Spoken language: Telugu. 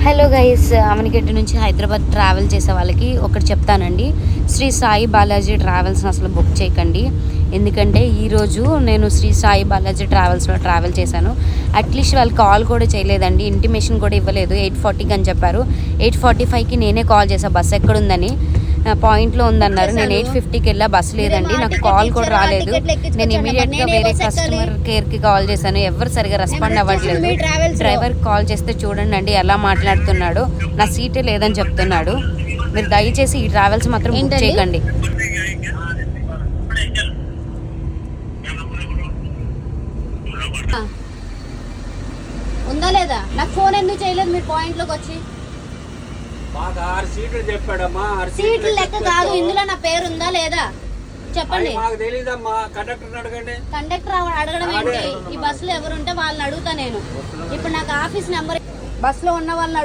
హలో గైస్, అమనిగడ్డ నుంచి హైదరాబాద్ ట్రావెల్ చేసే వాళ్ళకి ఒకటి చెప్తానండి. శ్రీ సాయి బాలాజీ ట్రావెల్స్ని అసలు బుక్ చేయకండి. ఎందుకంటే ఈరోజు నేను శ్రీ సాయి బాలాజీ ట్రావెల్స్లో ట్రావెల్ చేశాను. అట్లీస్ట్ వాళ్ళు కాల్ కూడా చేయలేదండి, ఇంటిమేషన్ కూడా ఇవ్వలేదు. 8:40కి అని చెప్పారు. 8:45కి నేనే కాల్ చేశాను బస్ ఎక్కడుందని. పాయింట్లో ఉందన్నారు. నేను 8:50కి వెళ్ళా, బస్సు లేదండి. నాకు కాల్ కూడా రాలేదు. నేను ఇమీడియట్గా వేరే కస్టమర్ కేర్కి కాల్ చేశాను. ఎవరు సరిగా రెస్పాండ్ అవ్వట్లేదు. డ్రైవర్ కాల్ చేస్తే చూడండి అండి ఎలా మాట్లాడుతున్నాడు. నా సీటే లేదని చెప్తున్నాడు. మీరు దయచేసి ఈ ట్రావెల్స్ మాత్రం బుక్ చేయకండి. ఉందా లేదా? నాకు ఫోన్ ఎందుకు చేయలేదు మీరు పాయింట్లోకి వచ్చి? సీట్లు లెక్క కాదు, ఇందులో నా పేరు ఉందా లేదా చెప్పండి. కండక్టర్ అడగడం ఏంటి? ఈ బస్సులో ఎవరుంటే వాళ్ళని అడుగుతా నేను. ఇప్పుడు నాకు ఆఫీస్ నెంబర్, బస్సులో ఉన్న వాళ్ళని